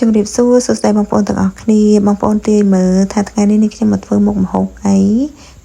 ជំរាបសួរសួស្តីបងប្អូនទាំងអស់គ្នាបងប្អូនទាយមើលថាថ្ងៃនេះនេះខ្ញុំមកធ្វើមុខម្ហូបអី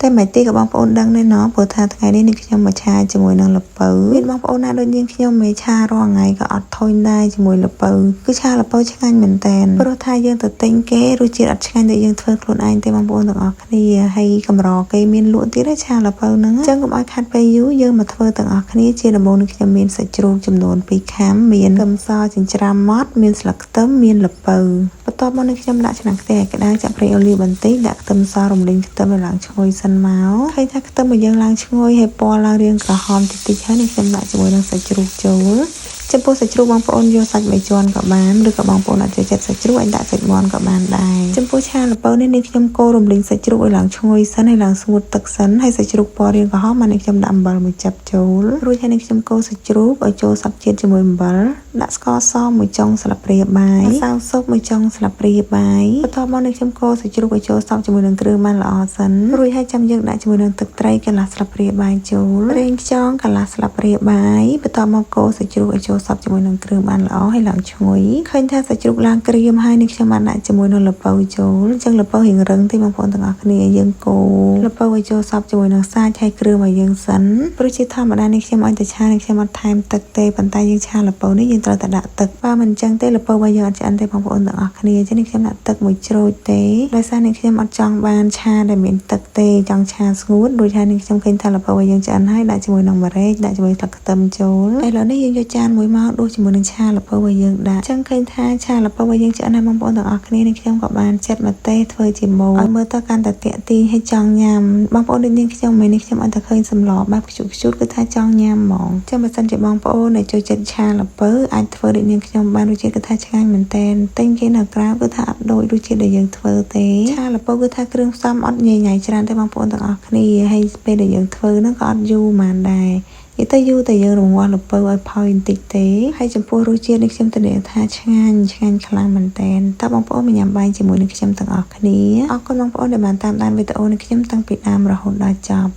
តែមិនទេក៏បងប្អូនដឹងដែរណោះព្រោះថាថ្ងៃនេះនេះខ្ញុំមកឆាជាមួយនឹងល្ពៅមានបងប្អូនណាដូចយើងខ្ញុំមេឆារាល់ថ្ងៃក៏អត់ធុញដែរជាមួយល្ពៅគឺឆាល្ពៅឆ្ងាញ់មែនតើព្រោះថាយើងទៅទិញគេរសជាតិអត់ឆ្ងាញ់ដូចយើងធ្វើខ្លួនឯងទេបងប្អូនទាំងអស់គ្នាហើយកម្រគេមានលក់ទៀតឆាល្ពៅហ្នឹងអញ្ចឹងកុំឲ្យខាត់ពេលយូរយើងមកធ្វើទាំងអស់គ្នាជាដំបូងនេះខ្ញុំមានសាច់ជ្រូកចំនួន2ខាំមានខ្ទឹមសចិញ្ច្រាំម៉ត់មានស្លឹកខ្ទឹមមានល្ពៅបន្ទាប់មកនេះខ្ញុំដាក់ឆ្នាំងខ្ទះឲ្យក្តៅចាក់ប្រេងអូលីវបន្តិចដាក់ខ្ទឹមសរំលីងខ្ទឹមឲ្យឡើងឈ្ងុយសិនមកឃើញថាខ្ទឹមរបស់យើងឡើងឈ្ងុយហើយពណ៌ឡើងរាងក្រហមតិចតិចហើយនេះខ្ញុំដាក់ជាមួយនឹងសាច់ជ្រូកចូលចំពោះសាច់ជ្រូកបងប្អូនយកសាច់3ជាន់ក៏បានឬក៏បងប្អូនអត់ចូលចិត្តសាច់ជ្រូកអាចដាក់សាច់មាន់ក៏បានដែរចំពោះឆាល្ពៅនេះខ្ញុំកូររំលីងសាច់ជ្រូកឲ្យឡើងឈ្ងុយសិនហើយឡើងស្ងួតទឹកសិនហើយសាច់ជ្រូកពណ៌រាងក្រហមមកនេះខ្ញុំដាក់អំបិលមួយចិបចូលរួចហើយនេះខ្ញុំកូរសាច់ជ្រូកឲ្យចូលសព្វជាតិជាមួយអំបិលដាក់ស្ករសមួយចុងស្លាបព្រាបាយម្សៅស៊ុបមួយចុងស្លាបព្រាបាយបន្ទាប់មកនេះខ្ញុំកូរសាច់ជ្រូកឲ្យចូលសព្វជាមួយនឹងគ្រឿងម៉ាន់ល្អសិនរួចហើយចាំយើងដាក់ជាមួយនឹងទឹកត្រីកន្លះស្លាបព្រាបាយចូលប្រេងខ្យងកន្លះស្លាបព្រាបាយបន្ទាប់មកកូរសាច់ជ្រូកឲ្យចូលសព្វជាមួយនឹងគ្រឿងបានល្អហើយឡើងឈ្ងុយឃើញថាសាច់ជ្រូកឡើងក្រៀមហើយនេះខ្ញុំបានដាក់ជាមួយនឹងល្ពៅចូលអញ្ចឹងល្ពៅរៀងរឹងទេបងប្អូនទាំងអស់គ្នាយើងកូរល្ពៅឲ្យចូលសព្វជាមួយនឹងសាច់ហើយគ្រឿងរបស់យើងសិនព្រោះជាធម្មតានេះខ្ញុំឲ្យតែឆានេះខ្ញុំអត់ថែមទឹកទេប៉ុន្តែយើងឆាល្ពៅនេះយើងត្រូវតែដាក់ទឹកបើមិនអញ្ចឹងទេល្ពៅរបស់យើងអត់ឆ្អិនទេបងប្អូនទាំងអស់គ្នាអញ្ចឹងនេះខ្ញុំដាក់ទឹកមួយជ្រោយទេដោយសារនេះខ្ញុំអត់ចង់បានឆាដែលមានទឹកទេចង់ឆាស្ងួតរួចហើយនេះខ្ញុំឃើញថាល្ពៅរបស់យើងឆ្អិនហើយដាក់ជាមួយនឹងម្រេចដាក់ជាមួយស្លឹកខ្ទឹមចូលឥឡូវនេះយើងយកចានមួយមកដួសជាមួយនឹងឆាល្ពៅរបស់យើងដាក់អញ្ចឹងឃើញថាឆាល្ពៅរបស់យើងឆ្អិនហើយបងប្អូនទាំងអស់គ្នានេះខ្ញុំក៏បានចិតម្ទេសធ្វើជាម៉ូឲ្យមើលទៅកាន់តែទាក់ទាញឲ្យចង់ញ៉ាំបងប្អូនដូចនេះខ្ញុំមិននេះខ្ញុំអត់ទៅឃើញសម្លបែបខ្ជូតខ្ជូតគឺថាចង់ញ៉ាំហ្មងចាំបើសិនជាបងប្អូនដែលចូលចិត្តឆាល្ពៅអាចធ្វើដូចនាងខ្ញុំបានរសជាតិគឺថាឆ្ងាញ់មែនតើទិញគេនៅក្រៅគឺថាអត់ដូចរសជាតិដែលយើងធ្វើទេឆាល្ពៅគឺថាគ្រឿងផ្សំអត់ញ៉ៃញ៉ៃច្រើនទេបងប្អូនទាំងអស់គ្នាហើយពេលដែលយើងធ្វើហ្នឹងក៏អត់យូរប៉ុន្មានដែរនិយាយទៅយូរតែយើងរងាស់ល្ពៅឲ្យផុយបន្តិចទេហើយចំពោះរសជាតិនេះខ្ញុំធានាថាឆ្ងាញ់ខ្លាំងមែនតើតើបងប្អូនមកញ៉ាំបាយជាមួយនឹងខ្ញុំទាំងអស់គ្នាអរគុណបងប្អូនដែលបានតាមដានវីដេអូនេះខ្ញុំតាំងពីដើមរហូតដល់ចប់